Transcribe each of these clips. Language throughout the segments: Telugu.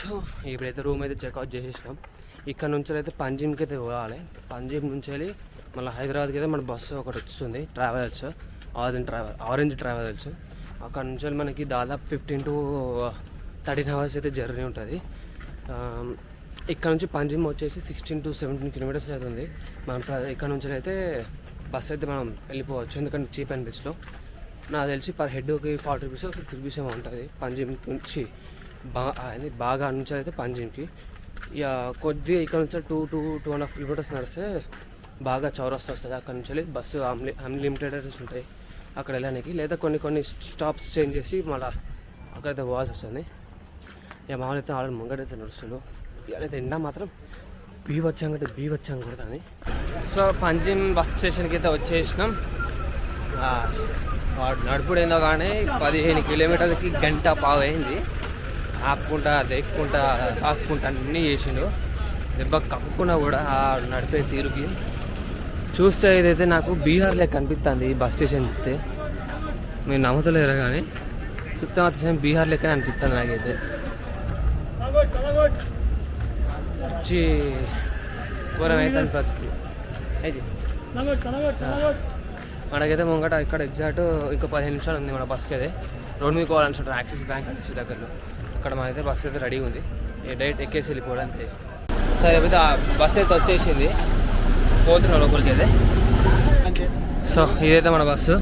సో ఇప్పుడైతే రూమ్ అయితే చెక్అవుట్ చేసేసినాం. ఇక్కడ నుంచి అయితే పంజిమ్కి అయితే పోవాలి. పంజిమ్ నుంచి వెళ్ళి మళ్ళీ హైదరాబాద్కి అయితే మన బస్సు ఒకటి వస్తుంది, ట్రావెల్స్, ఆరెంజ్ ట్రావెల్స్. అక్కడ నుంచి మనకి దాదాపు 15 to 13 hours అయితే జర్నీ ఉంటుంది. ఇక్కడ నుంచి పంజిమ్ వచ్చేసి 16 to 17 kilometers అయితే ఉంది. మనం ఇక్కడ నుంచి అయితే బస్ అయితే మనం వెళ్ళిపోవచ్చు, ఎందుకంటే చీప్ అండ్ బెస్ట్లో. నాకు తెలిసి పర్ హెడ్కి 40 rupees 50 rupees ఏమో ఉంటుంది పంజిమ్ నుంచి. బాగా నుంచి అయితే పంజిమ్కి ఇక కొద్దిగా ఇక్కడ నుంచి 2.5 kilometers నడిస్తే బాగా చౌరస్తా వస్తుంది. అక్కడ నుంచి వెళ్ళి బస్సు అన్లిమిటెడ్ ఉంటాయి అక్కడ వెళ్ళడానికి, లేదా కొన్ని స్టాప్స్ చేంజ్ చేసి మళ్ళీ అక్కడైతే పోవాల్సి వస్తుంది. ఇక మామూలు అయితే ఆల్రెడీ ముంగడైతే నడుస్తుండు. ఇక్కడైతే ఎండ మాత్రం బీవచ్చాం కొడుతుంది. సో పంజిమ్ బస్ స్టేషన్కి అయితే వచ్చేసినాం. నడుపుడు ఏందో కానీ 15 kilometers గంట పావైంది. ఆపుకుంటా దేక్కుంటా ఆపుకుంటా అన్నీ చేసిండు. దెబ్బ కక్కున్నా కూడా ఆ నడిపే తీరుకి చూస్తే ఇదైతే నాకు బీహార్ లెక్క అనిపిస్తుంది. ఈ బస్ స్టేషన్ చూస్తే మీరు నమ్ముతలేరు కానీ సుత్తమాత్రం బీహార్ లెక్క అనిపిస్తుంది నాకైతే. వచ్చి ఘోరమైతే పరిస్థితి అయితే మనకైతే ముంగట ఇక్కడ ఎగ్జాక్ట్ ఇంకో 15 నిమిషాలు ఉంది మన బస్కి. అయితే రోడ్ మీద పోవాలనుకుంటారు యాక్సిస్ బ్యాంక్ అనేసి దగ్గరలో. అక్కడ మనైతే బస్సు అయితే రెడీగా ఉంది, డైరెక్ట్ ఎక్కేసి వెళ్ళిపోవడం అంతే. సరే అయితే ఆ బస్సు అయితే వచ్చేసింది, పోతున్నాం లోపలికి అయితే. సో ఇదైతే మన బస్సు.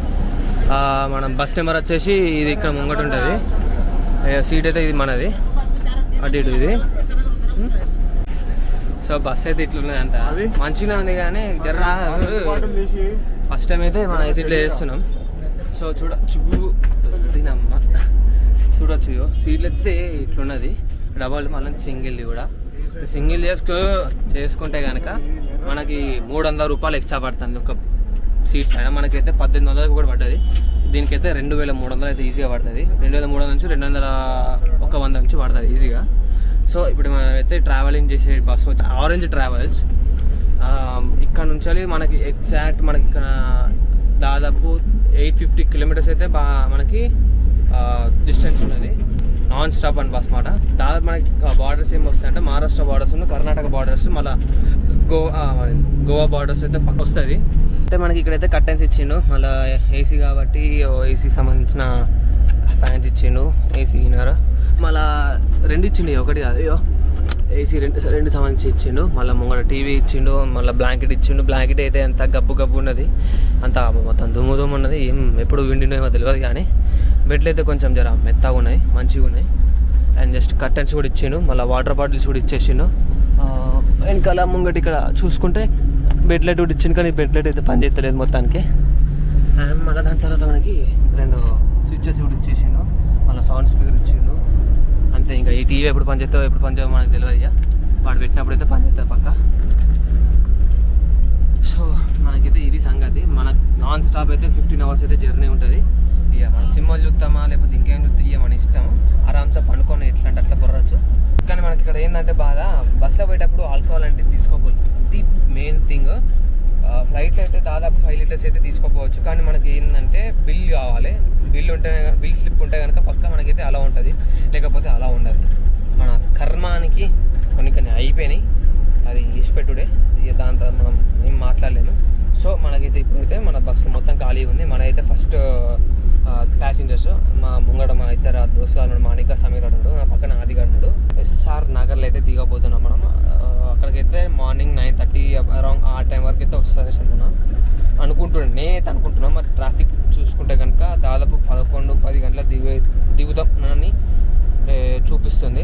మన బస్ నెంబర్ వచ్చేసి ఇది ఇక్కడ ముంగట ఉంటుంది. సీట్ అయితే ఇది మనది, అటు ఇటు ఇది. సో బస్ అయితే ఇట్లున్నది అంట, మంచిగా ఉంది కానీ జర్రా ఫస్ట్ టైం అయితే మనం అయితే ఇట్లా చేస్తున్నాం. సో దీనమ్మ చూడొచ్చు, సీట్లు అయితే ఇట్లున్నది డబల్, మళ్ళీ సింగిల్ది కూడా. సింగిల్ చేసుకుంటే కనుక మనకి 300 రూపాయలు ఎక్స్ట్రా పడుతుంది ఒక సీట్ పైన. మనకైతే 1800 కూడా పడ్డది. దీనికైతే 2300 అయితే ఈజీగా పడుతుంది. 2300 నుంచి 100 నుంచి పడుతుంది ఈజీగా. సో ఇప్పుడు మనమైతే ట్రావెలింగ్ చేసే బస్సు వచ్చి ఆరెంజ్ ట్రావెల్స్. ఇక్కడ నుంచి మనకి ఎగ్జాక్ట్ మనకి ఇక్కడ దాదాపు 850 kilometers అయితే మనకి డిస్టెన్స్ ఉన్నది. నాన్ స్టాప్ అండ్ బస్ మాట. దాదాపు మనకి బార్డర్స్ ఏమి వస్తాయంటే మహారాష్ట్ర బార్డర్స్, కర్ణాటక బార్డర్స్, మళ్ళీ గోవా బార్డర్స్ అయితే పక్క వస్తుంది. అంటే మనకి ఇక్కడైతే కర్టెన్స్ ఇచ్చిండు, మళ్ళీ ఏసీ కాబట్టి ఏసీకి సంబంధించిన ఫ్యాన్స్ ఇచ్చిండు, ఏసీ ఇన్నర్ మళ్ళీ 2 ఇచ్చిండు, ఒకటి కాదు ఏసీ 2 సంబంధించి ఇచ్చిండు. మళ్ళీ ముంగడ టీవీ ఇచ్చిండు, మళ్ళీ బ్లాంకెట్ ఇచ్చిండు. బ్లాంకెట్ అయితే అంత గబ్బు ఉన్నది, అంత మొత్తం దుమ్ము ఉన్నది. ఏం ఎప్పుడు విండినో ఏమో తెలియదు కానీ బెడ్లు అయితే కొంచెం జర మెత్తగా ఉన్నాయి, మంచిగా ఉన్నాయి. అండ్ జస్ట్ కర్టెన్స్ కూడా ఇచ్చిండు, మళ్ళీ వాటర్ బాటిల్స్ కూడా ఇచ్చేసిండు. వెనకాల ముంగటి ఇక్కడ చూసుకుంటే బెడ్ లైట్ కూడా ఇచ్చిండు, కానీ బెడ్ లైట్ అయితే పని చేస్తలేదు మొత్తానికి. అండ్ మళ్ళీ దాని తర్వాత మనకి 2 స్విచ్చెస్ కూడా ఇచ్చేసిండు, మళ్ళీ సౌండ్ స్పీకర్ ఇచ్చిండు. అంతే, ఇంకా ఈ టీవీ ఎప్పుడు పనిచేస్తావు ఎప్పుడు పనిచేయో మనకు తెలియదు. ఇక వాడు పెట్టినప్పుడు అయితే పనిచేస్తుంది పక్క. సో మనకైతే ఇది సంగతి. మనకు నాన్ స్టాప్ అయితే 15 hours అయితే జర్నీ ఉంటుంది. ఇక మనం సినిమాలు చూస్తామా లేకపోతే ఇంకేం చూస్తే ఇక మన ఇష్టం, ఆరామ్సే పండుకొని ఎట్లా అంటే అట్లా బొర్రచ్చు. కానీ మనకి ఇక్కడ ఏంటంటే బాధ, బస్సులో పోయేటప్పుడు ఆల్కహాల్ అంటే తీసుకోపోదు. ఇది మెయిన్ థింగ్. ఫ్లైట్లో అయితే దాదాపు 5 liters అయితే తీసుకోపోవచ్చు, కానీ మనకి ఏంటంటే బిల్ కావాలి. బిల్ స్లిప్ ఉంటే కనుక పక్క మనకైతే అలా ఉంటుంది, లేకపోతే అలా ఉండదు. మన కర్మానికి కొన్ని అయిపోయినాయి, అది ఇష్టపెట్టుడే. ఇక దాంతో మనం ఏం మాట్లాడలేము. సో మనకైతే ఇప్పుడైతే మన బస్సు మొత్తం ఖాళీ ఉంది. మనైతే ఫస్ట్ ప్యాసింజర్స్ మా ముంగడ మా 2 దోస్తులు, మాణిక సమీర్ అన్నాడు, నా పక్కన ఆదిగా అన్నాడు. ఎస్ఆర్ నగర్లో అయితే దిగబోతున్నాం మనం. అక్కడికైతే మార్నింగ్ 9:30 అరౌండ్ ఆ టైం వరకు అయితే వస్తుంది అనుకుంటున్నాం. మరి ట్రాఫిక్ చూసుకుంటే కనుక దాదాపు 11-10 గంటల దిగుతాం అని చూపిస్తుంది.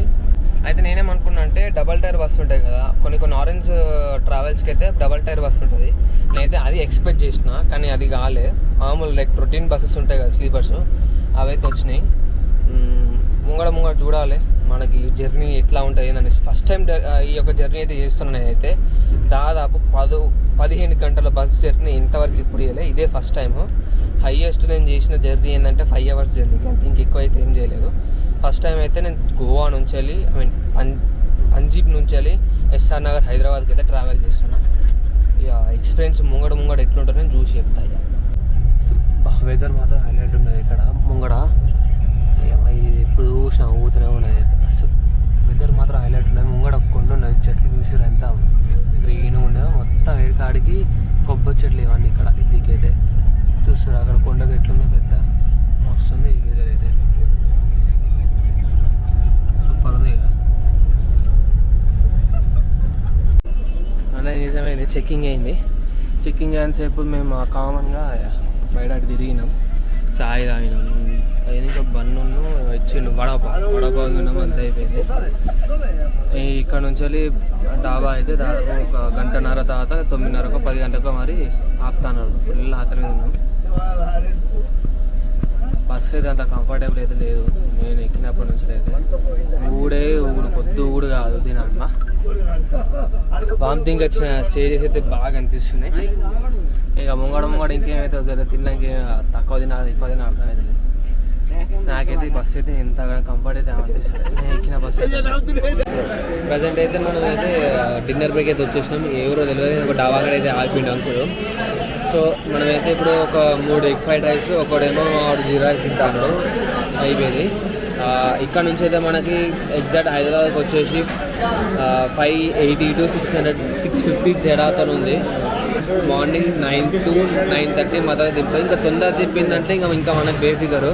అయితే నేనేమనుకున్నా అంటే డబల్ టైర్ బస్సు ఉంటాయి కదా, కొన్ని ఆరెంజ్ ట్రావెల్స్కి అయితే డబల్ టైర్ బస్సు ఉంటుంది. నేనైతే అది ఎక్స్పెక్ట్ చేసిన, కానీ అది కాలే. మామూలు లైక్ రొటీన్ బస్సెస్ ఉంటాయి కదా, స్లీపర్స్, అవైతే వచ్చినాయి. ముంగడ చూడాలి మనకి జర్నీ ఎట్లా ఉంటుంది అని. ఫస్ట్ టైం ఈ యొక్క జర్నీ అయితే చేస్తున్నాను నేనైతే. దాదాపు 15 గంటల బస్ జర్నీ ఇంతవరకు ఇప్పుడు చేయలేదు, ఇదే ఫస్ట్ టైము. హైయెస్ట్ నేను చేసిన జర్నీ ఏంటంటే 5 hours జర్నీ, కానీ ఇంకెక్కువ అయితే ఏం చేయలేదు. ఫస్ట్ టైం అయితే నేను గోవా నుంచి వెళ్ళి పంజీబ్ నుంచి వెళ్ళి ఎస్ఆర్ నగర్ హైదరాబాద్కి అయితే ట్రావెల్ చేస్తున్నా. ఇక ఎక్స్పీరియన్స్ ముంగడ ఎట్లుంటుందో నేను చూసి చెప్తా. ఇక వెదర్ మాత్రం హైలైట్ ఉన్నది ఇక్కడ ముంగడ. ఎప్పుడు చూసినా ఊతూనే ఉన్నది బస్సు. వెదర్ మాత్రం కాడికి కొబ్బరి చెట్లు ఇవన్నీ ఇక్కడ ఇదికైతే చూస్తారు అక్కడ కొండకు ఎట్లుందో పెద్ద వస్తుంది ఈ గేదర్ అయితే సూపర్ ఉంది ఇక అలా నిజమైంది చెక్కింగ్ అయింది చెక్కింగ్ అయినసేపు మేము కామన్గా బయట తిరిగినాం చాయ్ తాగినాం అది ఇంకా బన్ను ఇచ్చిండు వడపావు తిన్నాం అంతే అయిపోయింది ఇక్కడ నుంచి వెళ్ళి డాబా అయితే దాదాపు ఒక గంటన్నర తర్వాత 9:30కో 10 గంటలకో మరి ఆపుతాను ఫుల్ ఆకలి మీద ఉన్నాం బస్సు అయితే అంత కంఫర్టబుల్ అయితే లేదు నేను ఎక్కినప్పటి నుంచి అయితే ఊడు పొద్దు ఊడు కాదు దీని అమ్మ వామిటింగ్ వచ్చిన స్టేజెస్ అయితే బాగా అనిపిస్తున్నాయి ఇక ముంగడ ఇంకేమైతే వద్దు తిన్నాక తక్కువ తినాలి ఎక్కువ తినాలి అర్థమవుతుంది నాకైతే ఈ బస్సు అయితే ఎంత కంఫర్ట్ అయితే అనిపిస్తుంది నేను ఎక్కిన బస్సు అయితే ప్రజెంట్ అయితే మనం అయితే డిన్నర్ బ్రేక్ అయితే వచ్చేసినాం ఎవరో తెలియదు ఒక డాబా కాడ అయితే ఆగిపోయింది అనుకో సో మనమైతే ఇప్పుడు ఒక 3 ఎగ్ ఫ్రైడ్ రైస్ ఒకడేమో 6 జీరా రైస్ తింటాను అయిపోయింది ఇక్కడ నుంచి అయితే మనకి ఎగ్జాక్ట్ హైదరాబాద్కి వచ్చేసి 580 to 650 తేడాతో ఉంది మార్నింగ్ 9 to 9:30 మధ్య దింపుతుంది ఇంకా తొందర దింపిందంటే ఇంకా మనకు బేఫిగరు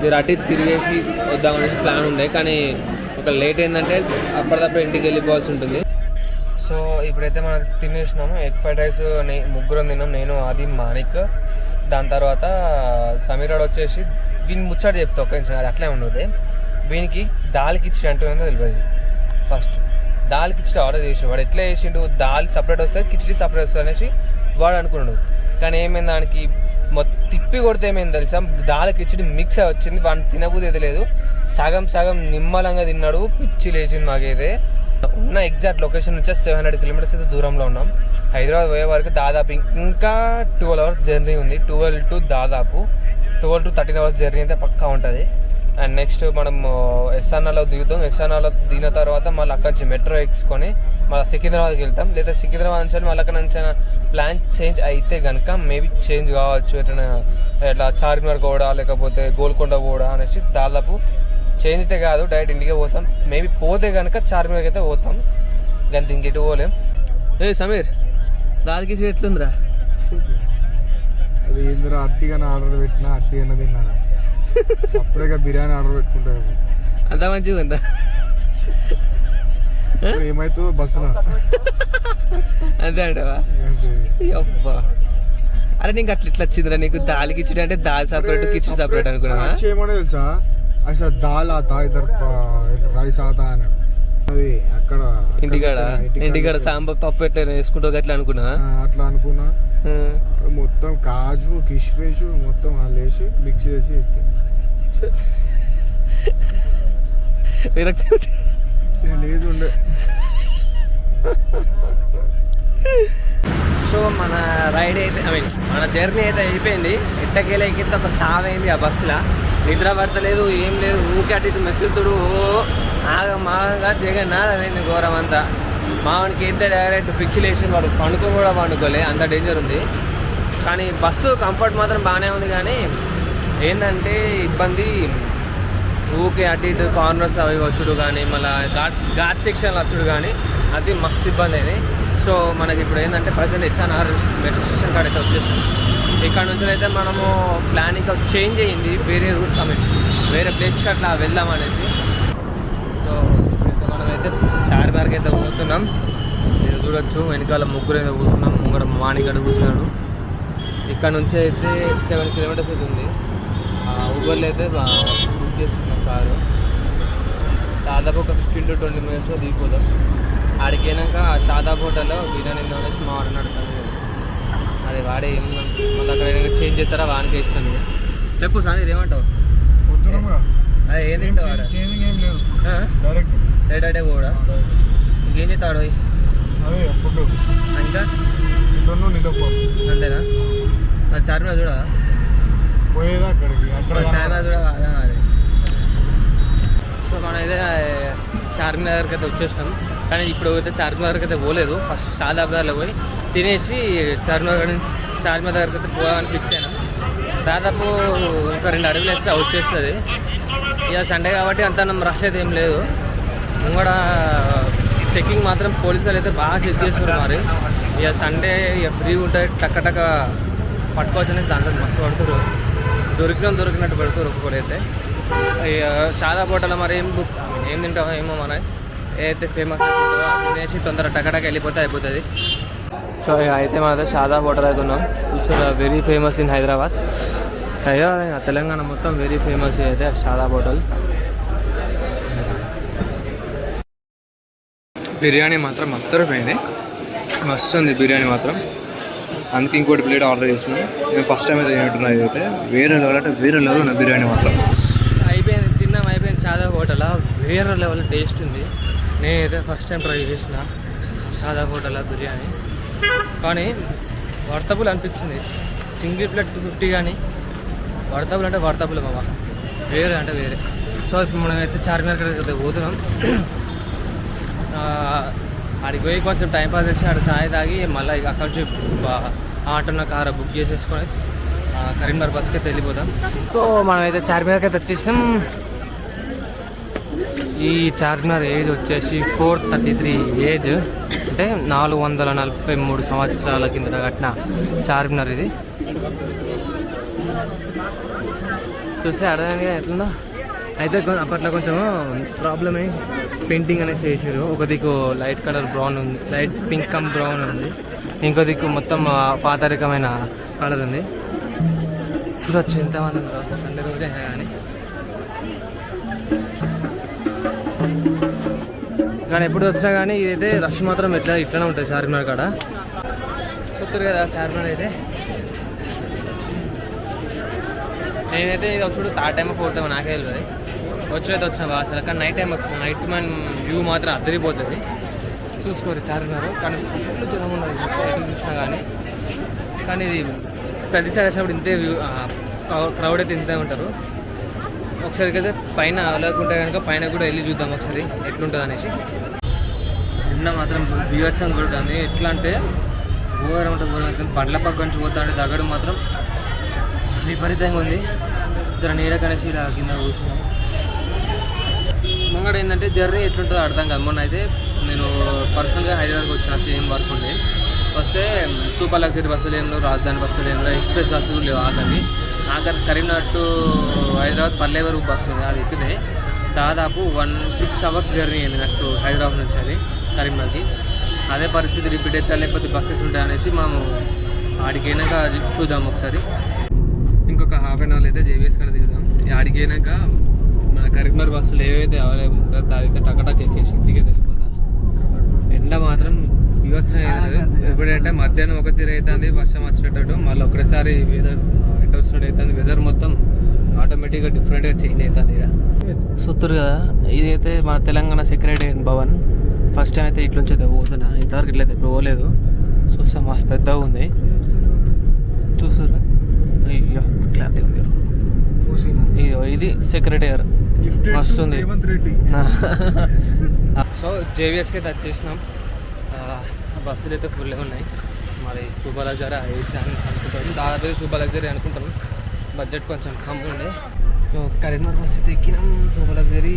మీరు అటు తిరిగేసి వద్దామనేసి ప్లాన్ ఉండే కానీ ఒక లేట్ ఏంటంటే అప్పటిదప్పుడు ఇంటికి వెళ్ళిపోవాల్సి ఉంటుంది సో ఇప్పుడైతే మనం తినేసినాము ఎగ్ ఫ్రైడ్ రైస్ ముగ్గురం తిన్నాం నేను ఆది మాణిక్ దాని తర్వాత సమీరాడు వచ్చేసి వీని ముచ్చట చెప్తా ఒక అది అట్లే ఉండదు వీనికి దాల్ కిచిడి అంటే తెలియదు ఫస్ట్ దాల్ కిచిడి ఆర్డర్ చేసి వాడు ఎట్లా చేసిండు దాల్ సపరేట్ వస్తుంది కిచిడి సపరేట్ వస్తుంది అనేసి వాడు అనుకున్నాడు కానీ ఏమైంది దానికి తిప్పి కొడితే ఏమైంది తెలుసా దాల్ కిచిడి మిక్స్ అయి వచ్చింది వాడిని తినబుద్ధి అయితే లేదు సగం నిమ్మలంగా తిన్నాడు పిచ్చి లేచింది మాకైతే ఉన్న ఎగ్జాక్ట్ లొకేషన్ నుంచి 700 కిలోమీటర్స్ అయితే దూరంలో ఉన్నాం హైదరాబాద్ పోయే వరకు దాదాపు ఇంకా 12 hours జర్నీ ఉంది 12 to 13 hours జర్నీ అయితే పక్కా ఉంటుంది అండ్ నెక్స్ట్ మనం ఎస్ఆర్ఆర్లో దిగుతాం ఎస్ఆర్ఆర్లో దిగిన తర్వాత మళ్ళీ అక్కడి నుంచి మెట్రో ఎక్కించుకొని మళ్ళీ సికింద్రాబాద్కి వెళ్తాం లేదా సికింద్రాబాద్ నుంచి మళ్ళీ అక్కడ నుంచి ప్లాన్ చేంజ్ అయితే కనుక మేబీ చేంజ్ కావచ్చు ఎట్లా చార్మినార్ కూడా లేకపోతే గోల్కొండ కూడా అనేసి దాదాపు చేంజ్ అయితే కాదు డైరెక్ట్ ఇంటికే పోతాం మేబీ పోతే కనుక చార్మినార్కి అయితే పోతాం కానీ ఇంకెటు పోలేం సమీర్ దాల్ కిచిడి ఎట్లుందిరా అది ఏందిరా అట్టిగానే ఆర్డర్ పెట్టినా అట్టిగానే తిన్నాను అప్పుడే బిర్యానీ ఆర్డర్ పెట్టుకుంటాను అంత మంచిగా ఉందా ఏమైతుందో బస్సులో అంతే అంటావా అబ్బా అరే నీకు అట్లా ఇట్లా వచ్చిందిరా నీకు దాల్ కిచిడి అంటే దాల్ సపరేట్ కిచిడి సపరేట్ అనుకున్నా ఏమో తెలుసా అసలు దాల్ ఆతా ఇద్దరు రైస్ ఆతా అని అది అక్కడ ఇంటికాడ సాంబార్ పప్పు ఎట్లా వేసుకుంటూ అట్లా అనుకున్నా మొత్తం కాజు కిష్మిష్ మొత్తం వాళ్ళు వేసి మిక్స్ చేసి ఇస్తే లేదు ఉండే సో మన రైడ్ అయితే మన జర్నీ అయితే అయిపోయింది ఎట్టకేలా ఎక్కితే ఒక సావైంది ఆ బస్సులో నిద్ర పడతలేదు ఏం లేదు ఊకి అటు ఇటు మెసులుతుడు మాగా జగన్నాథమైంది ఘోరం అంతా మావానికి అయితే డైరెక్ట్ ఫిక్సిలేషన్ వాడు పండుకోలే అంత డేంజర్ ఉంది కానీ బస్సు కంఫర్ట్ మాత్రం బాగానే ఉంది కానీ ఏంటంటే ఇబ్బంది ఊకే అటు ఇటు కార్నర్స్ అవి వచ్చుడు కానీ మళ్ళీ ఘాట్ సెక్షన్ వచ్చుడు కానీ అది మస్తు ఇబ్బంది అయింది సో మనకి ఇప్పుడు ఏంటంటే ప్రజెంట్ ఎస్ఆర్ఆర్ మెట్రో స్టేషన్ కాడ అయితే వచ్చేసాం ఇక్కడ నుంచి అయితే మనము ప్లానింగ్ చేంజ్ అయ్యింది వేరే రూట్ వేరే ప్లేస్కి అట్లా వెళ్దాం అనేసి సో మనమైతే చార్మినార్కి అయితే పోతున్నాం మీరు చూడొచ్చు వెనకాల ముగ్గురు అయితే కూర్చున్నాం ముంగడ మాణిగడ కూర్చున్నాడు ఇక్కడ నుంచి అయితే 7 kilometers అయితే ఉంది ఊబర్లో అయితే బుక్ చేసుకున్నాం కారు దాదాపు ఒక 15 to 20 minutes దిగిపోతాం ఆడికి అయినాక షాదాబ్ హోటల్లో బిర్యానీ అనేసి మా వాడు అది వాడే ఏమన్నా మళ్ళీ అక్కడ చేంజ్ చేస్తారా వానికి ఇష్టం చెప్పు సార్ ఏమంటావు అదే ఏం తింటావు డైరెక్ట్ కూడా ఇంకేం చేస్తాడు ఇంకా అంతేనా మరి చార్మినార్ చూడ చార్మినార్ చూడ అది సో మనం అయితే చార్మినార్కి అయితే వచ్చేసినాం కానీ ఇప్పుడు అయితే చార్మినార్కి అయితే పోలేదు ఫస్ట్ షాదాబ్దార్లో పోయి తినేసి చార్మినార్ దగ్గరికి అయితే పోవాలని ఫిక్స్ అయినాం దాదాపు ఇంకా 2 అడుగులు వేస్తే వచ్చేస్తుంది ఇక సండే కాబట్టి అంత రష్ అయితే ఏం లేదు ముంగడ చెక్కింగ్ మాత్రం పోలీసులు అయితే బాగా చెక్ చేసుకున్నారు మరి ఇక సండే ఇక ఫ్రీ ఉంటుంది, టక్క టక్క పట్టుకోవచ్చు అనేది దాంట్లో మస్తు పడుతురు. దొరికినట్టు పెడుతురు ఒక్కొక్కడైతే. ఇక షాదా హోటల్ మరి ఏం తింటామో ఏమో మన ఏదైతే ఫేమస్ అవుతుందో అది తినేసి తొందర టక్క వెళ్ళిపోతే అయిపోతుంది. సో ఇక అయితే మన షాదా హోటల్ అయితే ఉన్నాం. చూసారా, వెరీ ఫేమస్ ఇన్ హైదరాబాద్. అయ్యో తెలంగాణ మొత్తం వెరీ ఫేమస్ అయితే షాదా హోటల్. బిర్యానీ మాత్రం పోయింది, మస్తు ఉంది బిర్యానీ మాత్రం. అందుకే ఇంకోటి ప్లేట్ ఆర్డర్ చేసినాం. నేను ఫస్ట్ టైం అయితే తింటున్నా. ఇదైతే వేరే లెవెల్ అంటే వేరే లెవెల్ ఉన్న బిర్యానీ మాత్రం. అయిపోయింది, తిన్నాం అయిపోయింది. షాదా హోటల్ వేరే లెవెల్ టేస్ట్ ఉంది. నేనైతే ఫస్ట్ టైం ట్రై చేసిన షాదా హోటల్ బిర్యానీ, కానీ వర్తబుల్ అనిపించింది. సింగిల్ ప్లేట్ 250 కానీ వర్తబుల్ అంటే వర్తబుల్ బాబా, వేరే అంటే వేరే. సో ఇప్పుడు మనమైతే చార్మినార్ అయితే పోతున్నాం. ఆడికి పోయి కొంచెం టైంపాస్ చేసి ఆడ చాయ్ తాగి మళ్ళీ ఇక అక్కడి నుంచి ఆటోన కార్ బుక్ చేసేసుకొని కరీంనగర్ బస్కి అయితే వెళ్ళిపోతాం. సో మనమైతే చార్మినార్కి అయితే వచ్చేసినాం. ఈ చార్మినార్ ఏజ్ వచ్చేసి 433 ఏజ్, అంటే 443 సంవత్సరాల కింద కట్టిన చార్మినార్ ఇది. చూస్తే అర్థంగా ఎట్లుందో. అయితే అప్పట్లో కొంచెం ప్రాబ్లమ్ అయ్యి పెయింటింగ్ అనేసి వేసారు. ఒక దిక్కు లైట్ కలర్ బ్రౌన్ ఉంది, లైట్ పింక్ కమ్ బ్రౌన్ ఉంది. ఇంకో దిక్కు మొత్తం పాతరికమైన కలర్ ఉంది. చూడొచ్చు ఎంతమంది ఉన్నారు సండే రోజే కానీ. కానీ ఎప్పుడు వచ్చినా కానీ ఇదైతే రష్ మాత్రం ఇట్లానే ఉంటుంది చార్మినార్ కాడ. చూస్తారు కదా చార్మినార్ అయితే. నేనైతే ఇది వచ్చుడు 3rd టైం 4th టైం నాకే తెలియదు. వచ్చేది వచ్చిన బాగా అసలు, కానీ నైట్ టైం వచ్చిన నైట్ మన వ్యూ మాత్రం అద్దరిపోతుంది. చూసుకోరు చార్మినార్, కానీ ఫుల్ జనం ఉన్నది చూసినా కానీ ఇది ప్రతిసారి వచ్చినప్పుడు ఇంతే వ్యూ, క్రౌడ్ అయితే ఇంతే ఉంటారు. ఒకసారికి అయితే పైన లేకుంటే కనుక పైన కూడా వెళ్ళి చూద్దాం ఒకసారి ఎట్లుంటుంది అనేసి. నిన్న మాత్రం బీవచ్చం కొడుతుంది. ఎట్లా అంటే ఘోరం ఉంటుంది, ఘోరం అవుతుంది. బండ్ల పక్క నుంచి పోతా అంటే దగడు మాత్రం విపరీతంగా ఉంది. ఇద్దరు నీడ కనేసి ఇలా కింద కూర్చున్నాం. ముంగడ ఏంటంటే జర్నీ ఎట్లుంటుందో అర్థం కాదు. మొన్న అయితే నేను పర్సనల్గా హైదరాబాద్కి వచ్చిన, సేమ్ వర్క్ ఉండే వస్తే సూపర్ లగ్జరీ బస్సులు ఏం లేవు, రాజధాని బస్సులు ఏం లేవు, ఎక్స్ప్రెస్ బస్సులు లేవు. ఆఖరి కరీంనగర్ టు హైదరాబాద్ పల్లె వరకు బస్సు ఉంది. అది ఎక్కితే దాదాపు 6 hours జర్నీ అయింది నాకు హైదరాబాద్ నుంచి అది కరీంనగర్కి. అదే పరిస్థితి రిపీట్ అయితే లేకపోతే బస్సెస్ ఉంటాయి అనేసి మనము ఆడికి అయినాక చూద్దాం ఒకసారి. ఇంకొక హాఫ్ అన్ అవర్ అయితే జేవిఎస్ కాడ దిగుదాం. ఆడికి అయినాక మన కరీంనగర్ బస్సులు ఏవైతే అవైలబుల్ ఉంటుందో దానితో టకటక్ ఎక్కేసి ఇంటికి వెళ్ళిపోతా. ఎండ మాత్రం ఇవ్వచ్చు. ఎప్పుడంటే మధ్యాహ్నం 1 తీరు అవుతుంది, వర్షం వచ్చినట్టు మళ్ళీ ఒకటేసారి వెదర్ ఎండ వచ్చినట్టు అవుతుంది. వెదర్ మొత్తం ఆటోమేటిక్గా డిఫరెంట్గా చేంజ్ అవుతుంది. ఇక్కడ సుత్తూరు కదా, ఇదైతే మన Telangana secretariat Bhavan. First time అయితే ఇట్లుంచి అయితే పోతున్నా, ఇంతవరకు ఇట్లయితే ఇప్పుడు పోలేదు. చూస్తాం, మస్తు పెద్దగా ఉంది. చూస్తురా, అయ్యో క్లారిటీ ఉంది. ఇది సెక్రటేరియర్ వస్తుంది. సో జేవిఎస్కి అయితే వచ్చేసినాం. బస్సులు అయితే ఫుల్ ఉన్నాయి. మరి సూపర్ లగ్జరీ ఏసీ అని అనుకుంటాం, దాదాపు సూపర్ లగ్జరీ అనుకుంటాం. బడ్జెట్ కొంచెం కమ్ ఉండే. సో కరీంనగర్ బస్ అయితే ఎక్కినాం. సూపర్ లగ్జరీ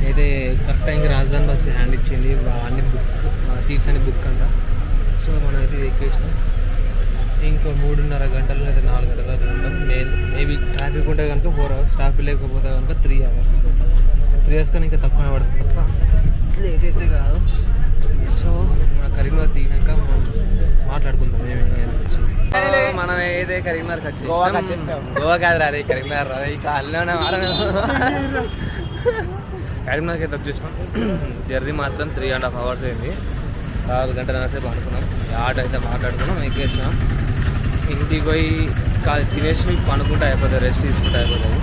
అయితే కరెక్ట్ టైంకి రాజధాని బస్సు హ్యాండ్ ఇచ్చింది. అన్ని బుక్ సీట్స్ అన్ని బుక్ అంట. సో మనం అయితే ఎక్కేసినాం. ఇంకో 3.5 గంటలు అయితే 4 గంటల దాకా ఉంటాం. మేబీ ట్రాఫిక్ ఉంటే కనుక 4 hours, ట్రాఫిక్ లేకపోతే కనుక 3 hours. 3 hours కానీ ఇంకా తక్కువనే పడుతుంది తప్ప లేట్ అయితే కాదు. సో మన కరీంనగర్ దిగినాక మనం మాట్లాడుకుందాం మనం ఏదైతే కరీంనగర్కి వచ్చేసాం. గోవా కాదు అదే కరీంనగర్, అది కాళ్ళలోనే కరీంనగర్కి అయితే వచ్చేసినాం. జర్నీ మాత్రం 3.5 hours అయింది. 6 గంటల సేపు అనుకున్నాం. ఆటో అయితే మాట్లాడుకున్నాం, ఎక్కేసినాం. ఇంటికి పోయి తినేసి పనుకుంటే అయిపోతుంది, రెస్ట్ తీసుకుంటే అయిపోతుంది.